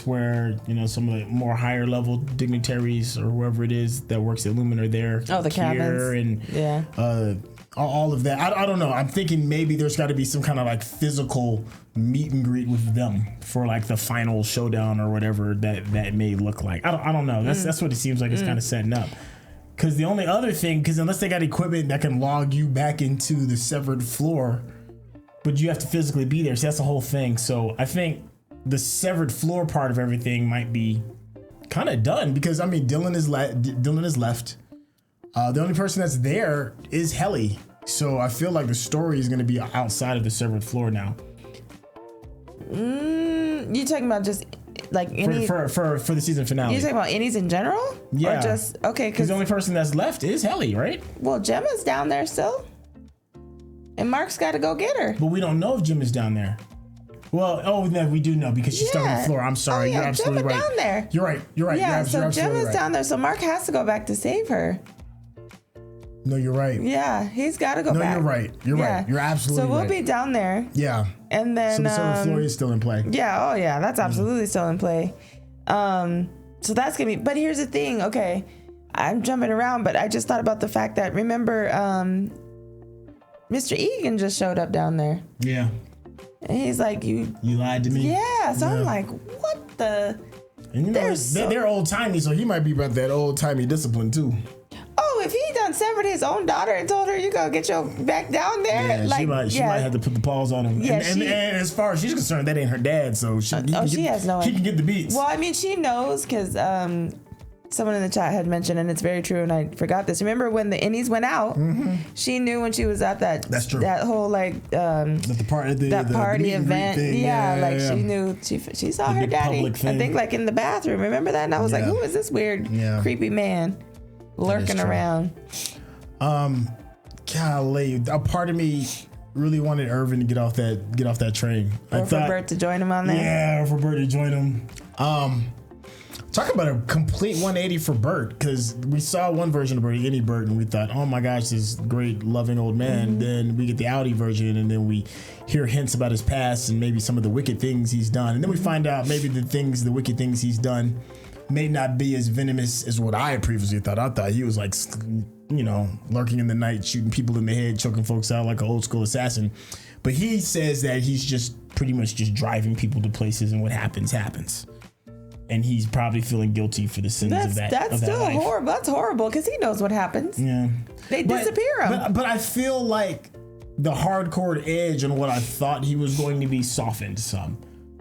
where, some of the more higher level dignitaries or whoever it is that works at Lumon are there. Oh, the cabins. And all of that. I don't know. I'm thinking maybe there's got to be some kind of like physical meet and greet with them for like the final showdown or whatever that may look like. I don't know. That's what it seems like it's kind of setting up. Because the only other thing, unless they got equipment that can log you back into the severed floor, but you have to physically be there. So that's the whole thing. So I think the severed floor part of everything might be kind of done, because Dylan is left. The only person that's there is Helly. So I feel like the story is going to be outside of the severed floor now. You talking about just like Innie for the season finale? You talking about Innies in general? Yeah. Or just because the only person that's left is Helly, right? Well, Gemma's down there still, and Mark's got to go get her. But we don't know if Gemma's down there. Well, no, we do know, because she's stuck on the floor. I'm sorry, you're absolutely Gemma right. Down there. You're right. Yeah, you're Gemma's right. down there, so Mark has to go back to save her. No, you're right. Yeah, he's got to go back. No, you're right. You're right. You're absolutely right. So we'll be down there. Yeah. And then... So the severed floor is still in play. Yeah, that's absolutely still in play. So that's going to be... But here's the thing, okay, I'm jumping around, but I just thought about the fact that, remember, Mr. Egan just showed up down there. Yeah. And he's like, You lied to me? Yeah, so I'm like, what the... And they're old-timey, so he might be about that old-timey discipline, too. Oh, if he done severed his own daughter and told her you go get your back down there, yeah, she might have to put the paws on him. Yeah, and as far as she's concerned, that ain't her dad, so she has no. He can get the beats. Well, she knows because someone in the chat had mentioned, and it's very true, and I forgot this. Remember when the Innies went out? She knew when she was at that. That's true. That whole like the party event. Thing. She knew she saw her daddy. I think like in the bathroom. Remember that? And I was like, who is this weird, creepy man lurking around? Golly, a part of me really wanted Irving to get off that train. Or for Burt to join him on there. Yeah, for Burt to join him. Talk about a complete 180 for Burt, because we saw one version of Burt, Innie Burt, and we thought, oh my gosh, this great loving old man. Then we get the Audi version, and then we hear hints about his past and maybe some of the wicked things he's done, and then we find out maybe the wicked things he's done may not be as venomous as what I previously thought. I thought he was like, lurking in the night, shooting people in the head, choking folks out like an old school assassin. But he says that he's just pretty much just driving people to places, and what happens. And he's probably feeling guilty for the sins of that. That's still horrible. That's horrible, because he knows what happens. Yeah, they disappear him. But I feel like the hardcore edge on what I thought he was going to be softened some.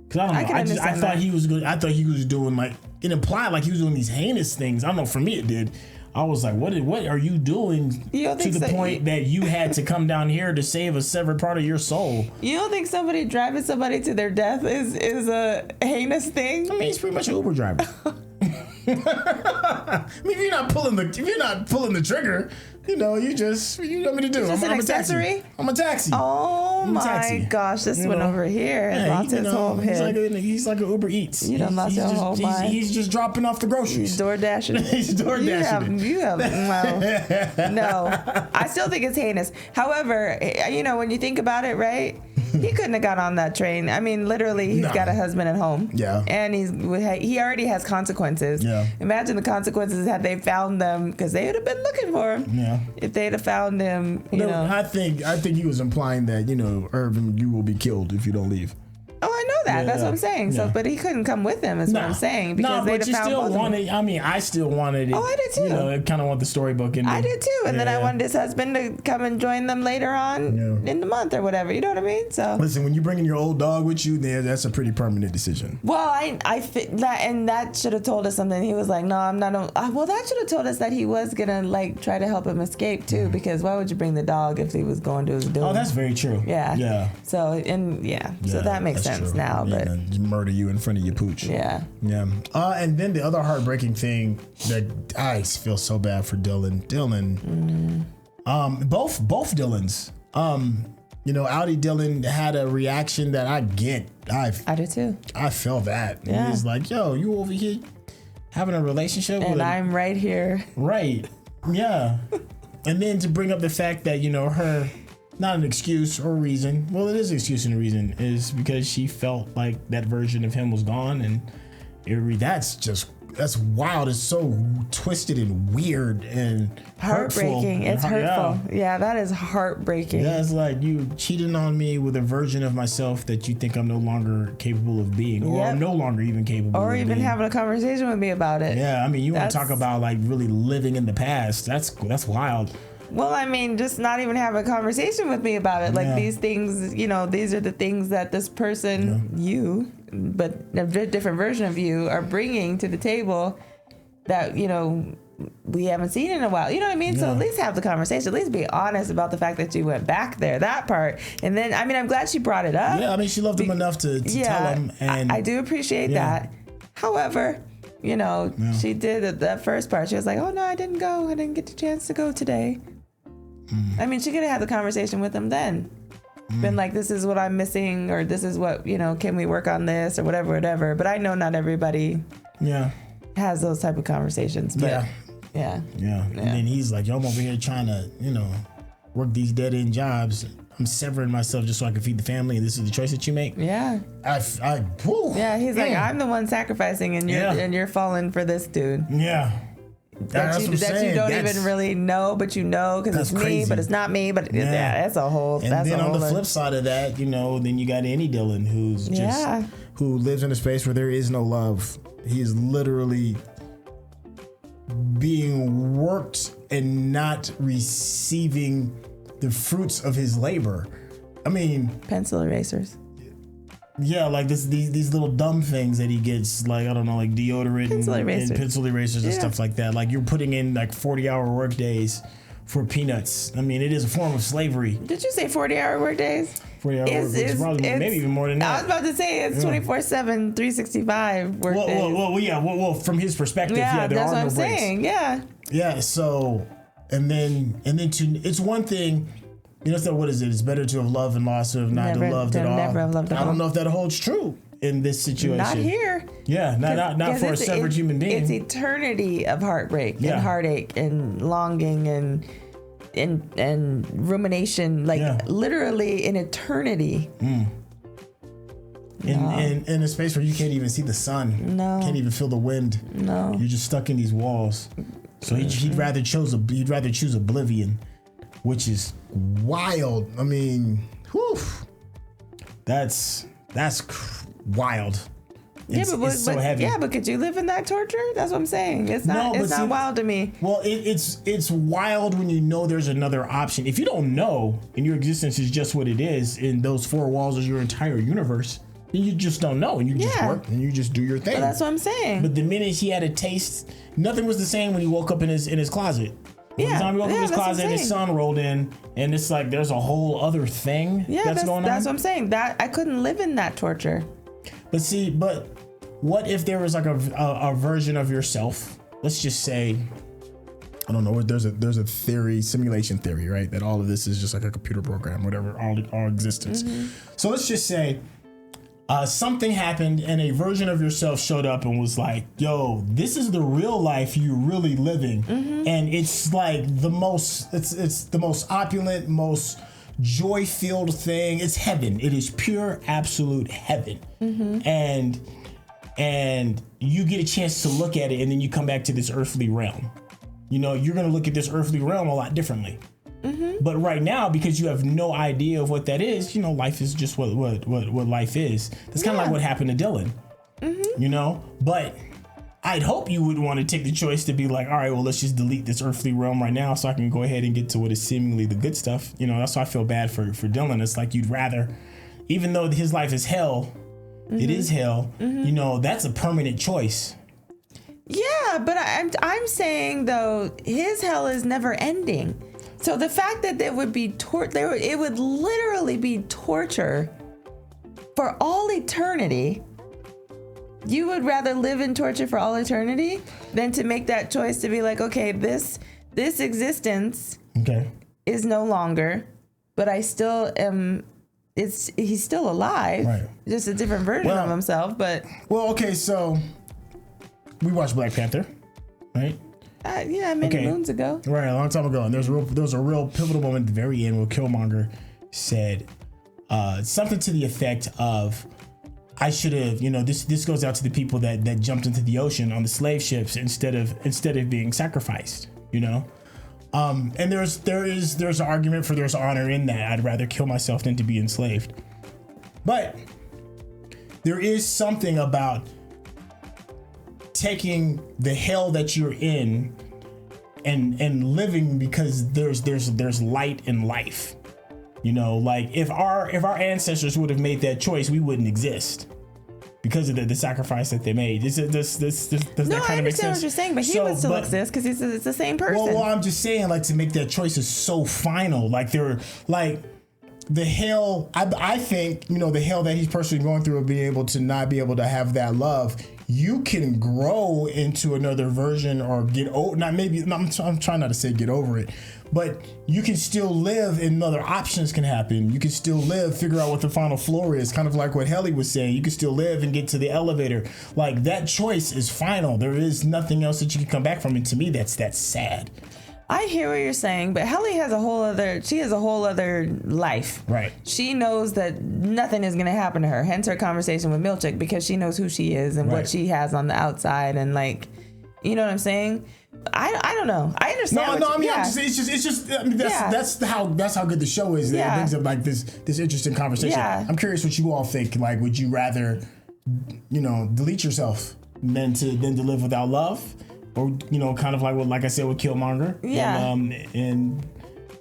Because I don't know. I thought he was good. I thought he was doing like, it implied like he was doing these heinous things. I don't know. For me, it did. I was like, what are you doing to the point that you had to come down here to save a severed part of your soul? You don't think somebody driving somebody to their death is a heinous thing? I mean, it's pretty much an Uber driver. I mean, if you're not pulling the trigger, you want me to do. I'm an accessory. I'm a taxi. Oh my gosh, this one over here has lost his whole head. He's like an Uber Eats. You done lost your whole mind. He's just dropping off the groceries. He's door dashing. You have no. I still think it's heinous. However, when you think about it, right? He couldn't have got on that train. I mean, literally, he's got a husband at home. Yeah. And he already has consequences. Yeah. Imagine the consequences had they found them, because they would have been looking for him. Yeah. If they'd have found him, I think he was implying that, Irving, you will be killed if you don't leave. Oh, I know that. That's what I'm saying. So, but he couldn't come with him, is what I'm saying. Because they'd have found both of them. I still wanted it. Oh, I did too. I kind of want the storybook ending. I did too. And then I wanted his husband to come and join them later on in the month or whatever. You know what I mean? So listen, when you bring in your old dog with you, that's a pretty permanent decision. Well, I fit that, and that should have told us something. He was like, no, I'm not. Well, that should have told us that he was gonna like try to help him escape too, because why would you bring the dog if he was going to his doom? Oh, that's very true. Yeah. Yeah. So so that makes sense true. Now, but murder you in front of your pooch. Yeah. Yeah. And then the other heartbreaking thing that I feel so bad for Dylan. Both Dylans. Audi Dylan had a reaction that I get. I do too. I felt that. Yeah. He's like, yo, you over here having a relationship and I'm right here. Right. Yeah. And then to bring up the fact that, her, not an excuse or reason. Well, it is an excuse and a reason, is because she felt like that version of him was gone, and that's wild. It's so twisted and weird and heartbreaking. Hurtful. It's hurtful. Yeah, that is heartbreaking. Yeah, it's like you cheating on me with a version of myself that you think I'm no longer capable of being, or I'm no longer even capable or of even being. Having a conversation with me about it. Yeah, I mean, you want to talk about like really living in the past. That's wild. Well, I mean, just not even have a conversation with me about it. Like these things, these are the things that this person, you, but a different version of you, are bringing to the table that, we haven't seen in a while. You know what I mean? Yeah. So at least have the conversation. At least be honest about the fact that you went back there, that part. And then, I'm glad she brought it up. Yeah, she loved him enough to tell him. And I do appreciate that. However, she did that first part. She was like, oh, no, I didn't go. I didn't get the chance to go today. She could have had the conversation with him then. Been like, this is what I'm missing, or this is what, can we work on this, or whatever. But I know not everybody has those type of conversations. But yeah. And then he's like, yo, I'm over here trying to, work these dead-end jobs. I'm severing myself just so I can feed the family, and this is the choice that you make? Yeah. He's like, I'm the one sacrificing, and you're falling for this dude. Yeah. That you don't even really know, but because it's crazy. Me, but it's not me, but that's a whole. And then on the flip side of that, then you got Innie Dylan, who's who lives in a space where there is no love. He is literally being worked and not receiving the fruits of his labor. Pencil erasers. Yeah, like these little dumb things that he gets, like, I don't know, like deodorant and pencil erasers and stuff like that. Like, you're putting in like 40-hour work days for peanuts. I mean, it is a form of slavery. Did you say 40-hour work days? 40-hour work days, probably maybe even more than that. I was about to say it's 24/7, 365 work days. Well, from his perspective, there are no breaks. That's what I'm saying. Yeah. Yeah. So, and then it's one thing. You know, so what is it? It's better to have loved and lost than have not to loved at all. Never have loved at all. I don't know if that holds true in this situation. Not here. Yeah, not for a severed human being. It's eternity of heartbreak and heartache and longing and rumination, like literally an eternity. In a space where you can't even see the sun. No. Can't even feel the wind. No. You're just stuck in these walls. So he'd rather choose oblivion, which is wild. I mean, whew, that's wild. It's so heavy. Yeah, but could you live in that torture? That's what I'm saying. It's not wild to me. Well, it's wild when you know there's another option. If you don't know and your existence is just what it is, and those four walls is your entire universe, then you just don't know, and you just work and you just do your thing. Well, that's what I'm saying. But the minute he had a taste, nothing was the same when he woke up in his closet. When the time he woke up in his closet and his son rolled in, and it's like there's a whole other thing that's going on. That's what I'm saying. That I couldn't live in that torture. But what if there was like a version of yourself? Let's just say, I don't know. There's a theory, simulation theory, right? That all of this is just like a computer program, whatever, all existence. Mm-hmm. So let's just say something happened and a version of yourself showed up and was like, yo, this is the real life you're really living. Mm-hmm. And it's like it's the most opulent, most joy-filled thing. It's heaven. It is pure, absolute heaven. Mm-hmm. And you get a chance to look at it, and then you come back to this earthly realm. You know, you're going to look at this earthly realm a lot differently. Mm-hmm. But right now, because you have no idea of what that is, you know, life is just what life is. That's kind of like what happened to Dylan. Mm-hmm. You know, but I'd hope you would want to take the choice to be like, all right, well, let's just delete this earthly realm right now so I can go ahead and get to what is seemingly the good stuff. You know, that's why I feel bad for Dylan. It's like you'd rather, even though his life is hell, it is hell. You know, that's a permanent choice. Yeah, but I'm saying though, his hell is never ending. So the fact that there would be it would literally be torture for all eternity. You would rather live in torture for all eternity than to make that choice to be like, okay, this existence is no longer, but I still am. He's still alive, right? Just a different version of himself. But okay, so we watched Black Panther, right? Many moons ago. Right, a long time ago. And there was a real pivotal moment at the very end where Killmonger said something to the effect of, I should have, you know, this goes out to the people that jumped into the ocean on the slave ships instead of being sacrificed, you know? And there's an argument for there's honor in that. I'd rather kill myself than to be enslaved. But there is something about taking the hell that you're in and living because there's light in life. You know, like if our ancestors would have made that choice, we wouldn't exist because of the sacrifice that they made. Does that kind of make sense? No, I understand what you're saying, but he would still exist because it's the same person. Well, I'm just saying, like, to make that choice is so final. Like the hell, I think, you know, the hell that he's personally going through of being able to not be able to have that love, you can grow into another version or get over, I'm trying not to say get over it, but you can still live and other options can happen. You can still live, figure out what the final floor is, kind of like what Helly was saying. You can still live and get to the elevator. Like, that choice is final. There is nothing else that you can come back from. And to me, that's sad. I hear what you're saying, but Helly has a whole other life. Right. She knows that nothing is going to happen to her. Hence her conversation with Milchick, because she knows who she is and what she has on the outside, and like, you know what I'm saying? I don't know. I understand. That's how good the show is. It brings up like this interesting conversation. Yeah. I'm curious what you all think. Like, would you rather, you know, delete yourself than to live without love? Or, you know, kind of like I said with Killmonger. Yeah. And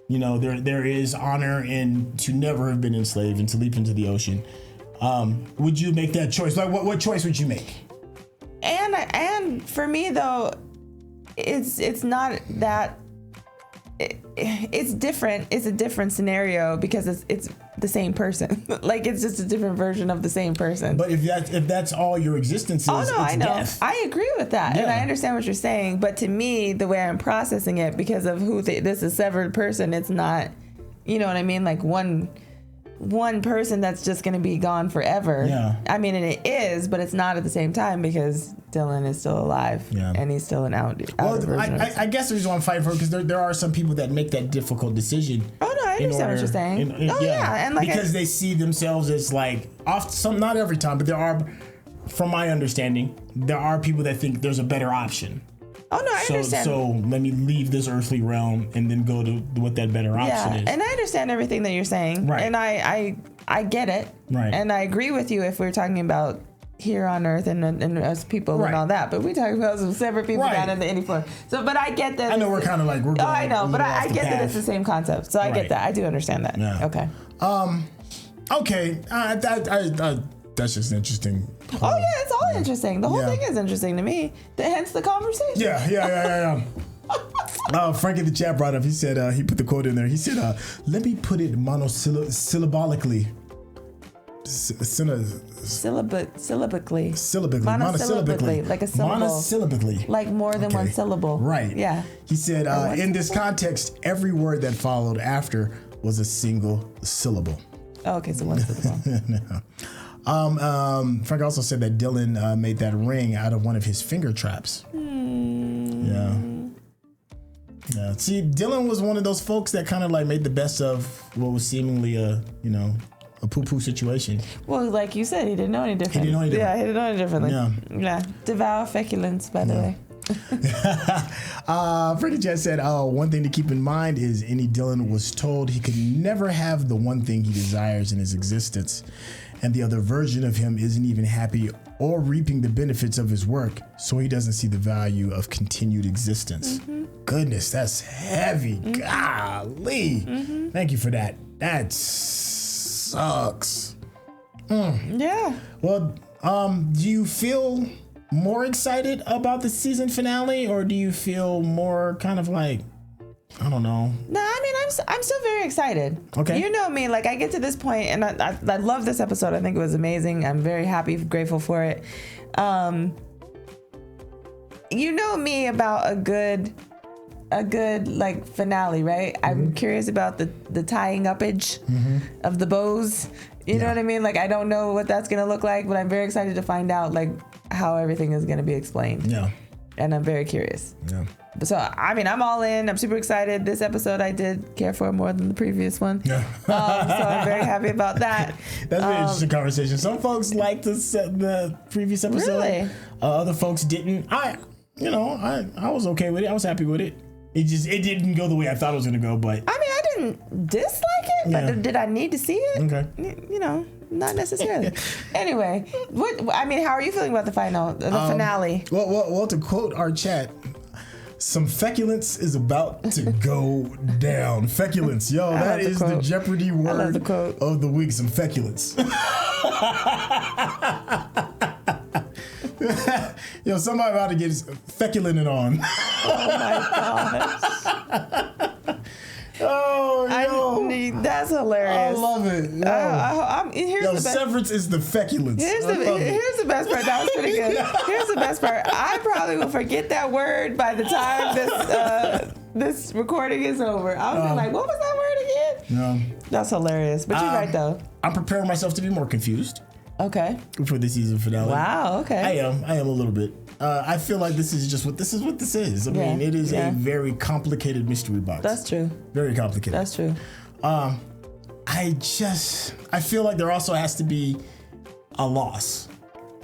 you know, there is honor in to never have been enslaved and to leap into the ocean. would you make that choice? Like, what choice would you make? And for me though, it's not that. It's different. It's a different scenario because it's the same person. Like, it's just a different version of the same person. But if that's all your existence is, oh no, I know. Death. I agree with that, Yeah. and I understand what you're saying. But to me, the way I'm processing it, because of who this is severed person, it's not. You know what I mean? Like one person that's just going to be gone forever. Yeah. I mean, and it is, but it's not at the same time because Dylan is still alive and he's still an out version. I guess the reason why I'm fighting for it because there are some people that make that difficult decision. Oh no, I understand what you're saying. And like because they see themselves as like not every time, but there are, from my understanding, there are people that think there's a better option. Oh no, I understand. So let me leave this earthly realm and then go to what that better option is. And I understand everything that you're saying. Right. And I get it. Right. And I agree with you if we're talking about here on Earth and us people and all that. But we talking about some separate people down in the Innie floor. So, but I get that. I know we're kind of like we're going. Oh, I know, but I get that it's the same concept. So I get that. I do understand that. Yeah. Okay. Okay. That's just interesting. Oh yeah, it's all interesting. The whole thing is interesting to me. Hence the conversation. Yeah. Frank in the chat brought up. He said he put the quote in there. He said, "Let me put it monosyllabically." Monosyllabically, like a syllable. Monosyllabically. Like more than one syllable. Right. Yeah. He said, in this context, every word that followed after was a single syllable. Oh, okay, so one syllable. No. Frank also said that Dylan made that ring out of one of his finger traps. Yeah. See, Dylan was one of those folks that kind of like made the best of what was seemingly a poo-poo situation. Well, like you said, he didn't know any different. Yeah, he didn't know any differently. Yeah. Devour feculence, by the way. Freddie Jet said, one thing to keep in mind is Innie Dylan was told he could never have the one thing he desires in his existence. And the other version of him isn't even happy or reaping the benefits of his work, so he doesn't see the value of continued existence. Goodness, that's heavy. Golly. Thank you for that. That sucks. Yeah. Well, do you feel more excited about the season finale, or do you feel more kind of like, I don't know? No, I mean, I'm still very excited. Okay. You know me, like I get to this point and I love this episode. I think it was amazing. I'm very happy, grateful for it. You know me about a good like finale, right? I'm curious about the tying upage of the bows. You know what I mean? Like, I don't know what that's gonna look like, but I'm very excited to find out like how everything is gonna be explained. Yeah. And I'm very curious. Yeah. So, I mean, I'm all in. I'm super excited. This episode I did care for more than the previous one. Yeah. So I'm very happy about that. That's an interesting conversation. Some folks liked the previous episode. Really? Other folks didn't. I was okay with it. I was happy with it. It didn't go the way I thought it was going to go, but... I mean, I didn't dislike it, but did I need to see it? Okay. You know, not necessarily. Anyway, how are you feeling about the finale? Well, to quote our chat, some feculence is about to go down. Feculence. Yo, that is the Jeopardy word of the week. Some feculence. Yo, somebody about to get feculent it on. Oh my gosh. That's hilarious. I love it. Severance is the feculence. Here's the best part. That was pretty good. Here's the best part. I probably will forget that word by the time this recording is over. I'll be like, what was that word again? No. That's hilarious. But you're right, though. I'm preparing myself to be more confused. Okay. For the season finale. Wow. Okay. I am a little bit. I feel like this is what this is. I mean, it is a very complicated mystery box. That's true. Very complicated. That's true. I feel like there also has to be a loss.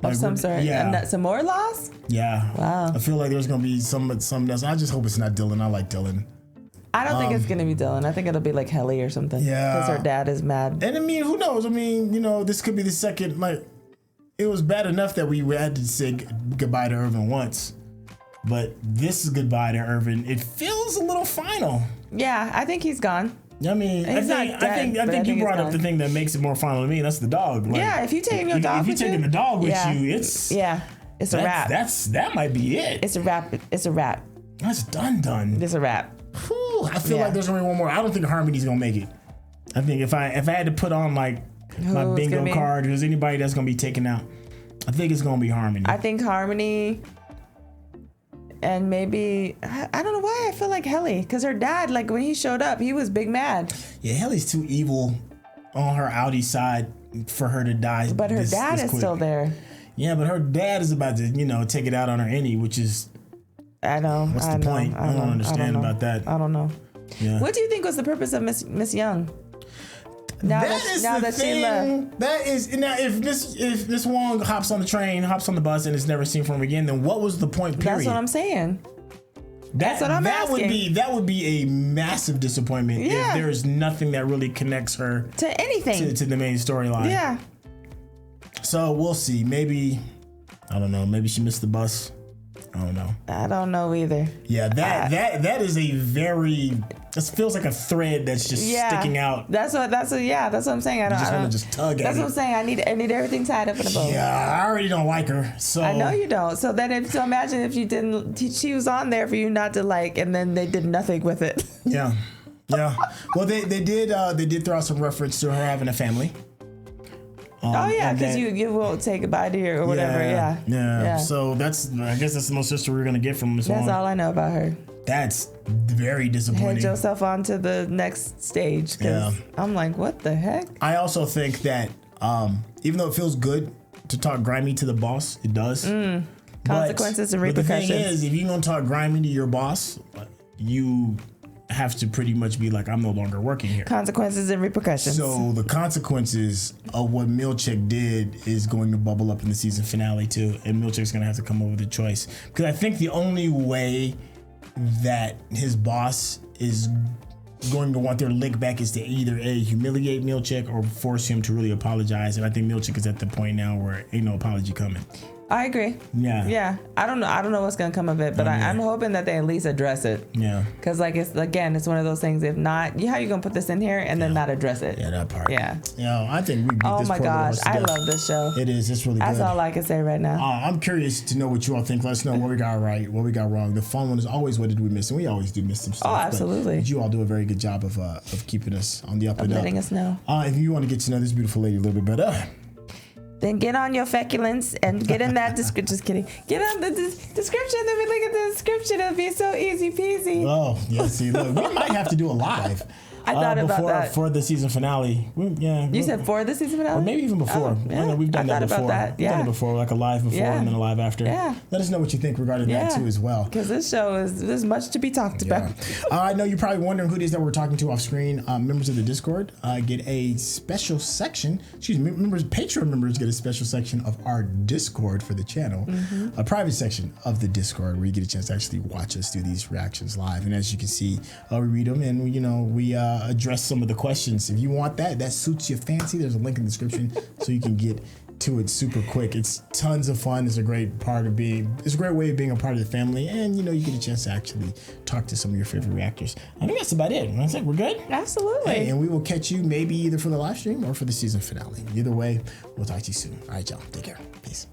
Of some sort. Yeah. And some more loss? Yeah. Wow. I feel like there's gonna be some else. I just hope it's not Dylan. I like Dylan. I don't think it's gonna be Dylan. I think it'll be like Helly or something. Yeah. Because her dad is mad. And I mean, who knows? I mean, this could be the second. Like, it was bad enough that we had to say goodbye to Irving once, but this is goodbye to Irving. It feels a little final. Yeah, I think he's gone. I mean, I think you brought up the thing that makes it more fun to me. That's the dog. Like, yeah, if you taking your dog, if you're taking the dog with you, it's it's a wrap. That might be it. It's a wrap. It's a wrap. That's done. It's a wrap. Whew, I feel like there's only one more. I don't think Harmony's gonna make it. I think if I had to put on like my bingo card, there's anybody that's gonna be taken out, I think it's gonna be Harmony. I think Harmony. And maybe, I don't know why I feel like Helly, because her dad, like when he showed up, he was big mad. Yeah, Helly's too evil on her outie side for her to die. But her dad is still there. Yeah, but her dad is about to, take it out on her Innie, which is. I know. What's the point? I don't understand about that. I don't know. Yeah. What do you think was the purpose of Miss Young? Now that she left. That is now if Miss Wong hops on the bus and is never seen from again, then what was the point? Period. That's what I'm saying. That's what I'm asking. That would be a massive disappointment if there's nothing that really connects her to anything to the main storyline. Yeah. So we'll see. Maybe I don't know. Maybe she missed the bus. I don't know. I don't know either. Yeah, that is a very. It feels like a thread that's just sticking out. That's what I'm saying. I don't want to just tug at it. That's what I'm saying. I need everything tied up in a bow. Yeah, I already don't like her. So I know you don't. So then, imagine if you didn't. She was on there for you not to like, and then they did nothing with it. Yeah. Well, they did throw out some reference to her having a family. Because you won't say goodbye to her or whatever. Yeah. So I guess that's the most history we're gonna get from Miss Wong. That's all I know about her. That's very disappointing. Head yourself on to the next stage. I'm like, what the heck? I also think that even though it feels good to talk grimy to the boss, it does. Consequences and repercussions. But the thing is, if you're gonna talk grimy to your boss, you have to pretty much be like, I'm no longer working here. Consequences and repercussions. So the consequences of what Milchick did is going to bubble up in the season finale too, and Milchick's gonna have to come up with a choice, because I think the only way that his boss is going to want their lick back is to either humiliate Milchick or force him to really apologize. And I think Milchick is at the point now where ain't no apology coming. I agree. Yeah. I don't know what's gonna come of it, but I'm hoping that they at least address it. Yeah. Because it's one of those things. If not, how you gonna put this in here and then not address it? Yeah, that part. Yeah. I think we beat this. Oh my gosh, I love this show. It is. It's really good. That's all I can say right now. I'm curious to know what you all think. Let us know what we got right, what we got wrong. The fun one is always, what did we miss? And we always do miss some stuff. Oh, absolutely. But you all do a very good job of keeping us on the up and up. Letting us know. If you want to get to know this beautiful lady a little bit better, then get on your feculence and get in that description. Just kidding. Get on the description. Then we look at the description. It'll be so easy peasy. Oh, yeah. See, look, we might have to do a live. I thought about that. For the season finale. You said for the season finale? Or maybe even before. We've done that before. We've done it before, like a live before and then a live after. Yeah. Let us know what you think regarding that too as well. Because this show there's much to be talked about. I know you're probably wondering who it is that we're talking to off screen. Members of the Discord get a special section. Patreon members get a special section of our Discord for the channel. A private section of the Discord where you get a chance to actually watch us do these reactions live. And as you can see, we read them and we address some of the questions. If you want that suits your fancy, there's a link in the description so you can get to it super quick. It's tons of fun. It's a great way of being a part of the family, and you get a chance to actually talk to some of your favorite reactors. I think that's about it. That's it. We're good? Absolutely. Hey, and we will catch you maybe either for the live stream or for the season finale. Either way, we'll talk to you soon. All right, y'all. Take care. Peace.